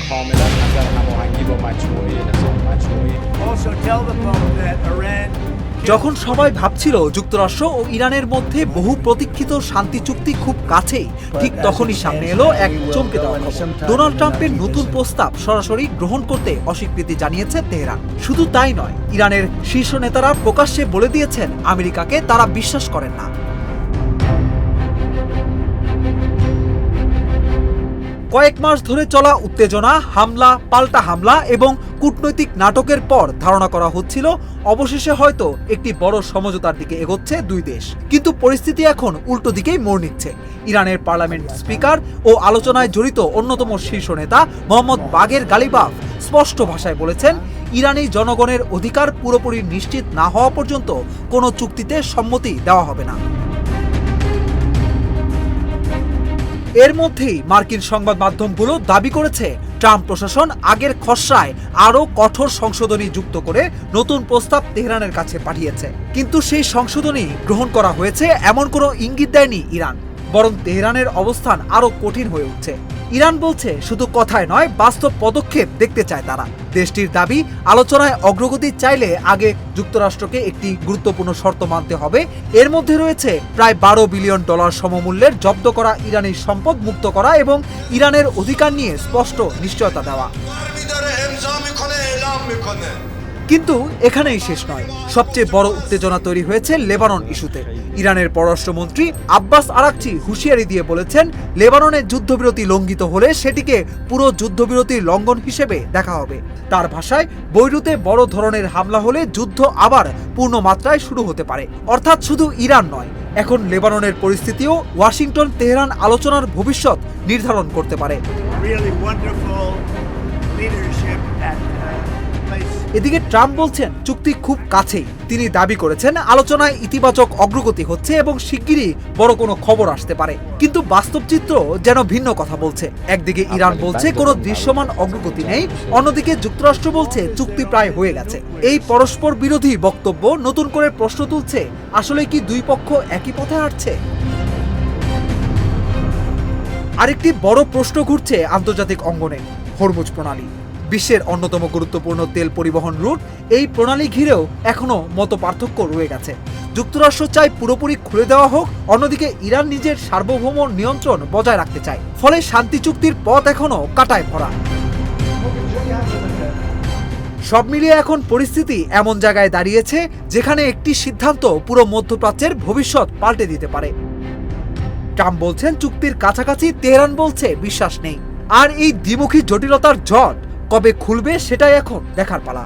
کاملا نظر هماهنگی با مجموعه نظام مجموعه Also tell the Pope that Iran যখন সবাই ভাবছিল যুক্তরাষ্ট্র ও ইরানের মধ্যে বহু প্রতীক্ষিত শান্তি চুক্তি খুব কাছেই, ঠিক তখনই সামনে এলো এক চমকে দেওয়া খবর। ডোনাল্ড ট্রাম্পের নতুন প্রস্তাব সরাসরি গ্রহণ করতে অস্বীকৃতি জানিয়েছে তেহরান। শুধু তাই নয়, ইরানের শীর্ষ নেতারা প্রকাশ্যে বলে দিয়েছেন আমেরিকাকে তারা বিশ্বাস করেন না। কয়েক মাস ধরে চলা উত্তেজনা, হামলা, পাল্টা হামলা এবং কূটনৈতিক নাটকের পর ধারণা করা হচ্ছিল অবশেষে হয়তো একটি বড় সমঝোতার দিকে এগোচ্ছে দুই দেশ। কিন্তু পরিস্থিতি এখন উল্টো দিকেই মোড় নিচ্ছে। ইরানের পার্লামেন্ট স্পিকার ও আলোচনায় জড়িত অন্যতম শীর্ষ নেতা মোহাম্মদ বাগের গালিবাফ স্পষ্ট ভাষায় বলেছেন, ইরানি জনগণের অধিকার পুরোপুরি নিশ্চিত না হওয়া পর্যন্ত কোনো চুক্তিতে সম্মতি দেওয়া হবে না। এর মধ্যেই মার্কিন সংবাদ মাধ্যমগুলো দাবি করেছে ট্রাম্প প্রশাসন আগের খসড়ায় আরও কঠোর সংশোধনী যুক্ত করে নতুন প্রস্তাব তেহরানের কাছে পাঠিয়েছে। কিন্তু সেই সংশোধনী গ্রহণ করা হয়েছে এমন কোনো ইঙ্গিত দেয়নি ইরান, বরং তেহরানের অবস্থান আরও কঠিন হয়ে উঠছে। ইরান বলছে শুধু কথায় নয়, বাস্তব পদক্ষেপ দেখতে চায় তারা। দেশটির দাবি, আলোচনায় অগ্রগতি চাইলে আগে যুক্তরাষ্ট্রকে একটি গুরুত্বপূর্ণ শর্ত মানতে হবে। এর মধ্যে রয়েছে প্রায় $12 বিলিয়ন সমমূল্যের জব্দ করা ইরানি সম্পদ মুক্ত করা এবং ইরানের অধিকার নিয়ে স্পষ্ট নিশ্চয়তা দেওয়া। কিন্তু এখানেই শেষ নয়। সবচেয়ে বড় উত্তেজনা তৈরি হয়েছে লেবানন ইস্যুতে। ইরানের পররাষ্ট্রমন্ত্রী আব্বাস আরাকচি হুঁশিয়ারি দিয়ে বলেছেন, লেবাননের যুদ্ধবিরতি লঙ্ঘিত হলে সেটিকে পুরো যুদ্ধবিরতির লঙ্ঘন হিসেবে দেখা হবে। তার ভাষায়, বৈরুতে বড় ধরনের হামলা হলে যুদ্ধ আবার পূর্ণ মাত্রায় শুরু হতে পারে। অর্থাৎ শুধু ইরান নয়, এখন লেবাননের পরিস্থিতিও ওয়াশিংটন তেহরান আলোচনার ভবিষ্যৎ নির্ধারণ করতে পারে। really wonderful leadership at place. এদিকে ট্রাম্প বলছেন চুক্তি খুব কাছেই। তিনি দাবি করেছেন আলোচনায় ইতিবাচক অগ্রগতি হচ্ছে এবং শিগগিরই বড় কোনো খবর আসতে পারে। কিন্তু বাস্তব চিত্র যেন ভিন্ন কথা বলছে। একদিকে ইরান বলছে কোনো দৃশ্যমান অগ্রগতি নেই, অন্যদিকে যুক্তরাষ্ট্র বলছে চুক্তি প্রায় হয়ে গেছে। এই পরস্পর বিরোধী বক্তব্য নতুন করে প্রশ্ন তুলছে, আসলে কি দুই পক্ষ একই পথে হাঁটছে? আরেকটি বড় প্রশ্ন ঘুরছে আন্তর্জাতিক অঙ্গনে, হরমুজ প্রণালী। বিশ্বের অন্যতম গুরুত্বপূর্ণ তেল পরিবহন রুট। এই প্রণালী ঘিরেও এখনো মতপার্থক্য রয়ে গেছে। যুক্তরাষ্ট্র চায় পুরোপুরি খুলে দেওয়া হোক, অন্যদিকে ইরান নিজের সার্বভৌম নিয়ন্ত্রণ বজায় রাখতে চায়। ফলে শান্তি চুক্তির পথ এখনো কাঁটায় ভরা। সব মিলিয়ে এখন পরিস্থিতি এমন জায়গায় দাঁড়িয়েছে যেখানে একটি সিদ্ধান্ত পুরো মধ্যপ্রাচ্যের ভবিষ্যৎ পাল্টে দিতে পারে। ট্রাম্প বলছেন চুক্তির কাছাকাছি, তেহরান বলছে বিশ্বাস নেই। আর এই দ্বিমুখী জটিলতার জট কবে খুলবে সেটাই এখন দেখার পালা।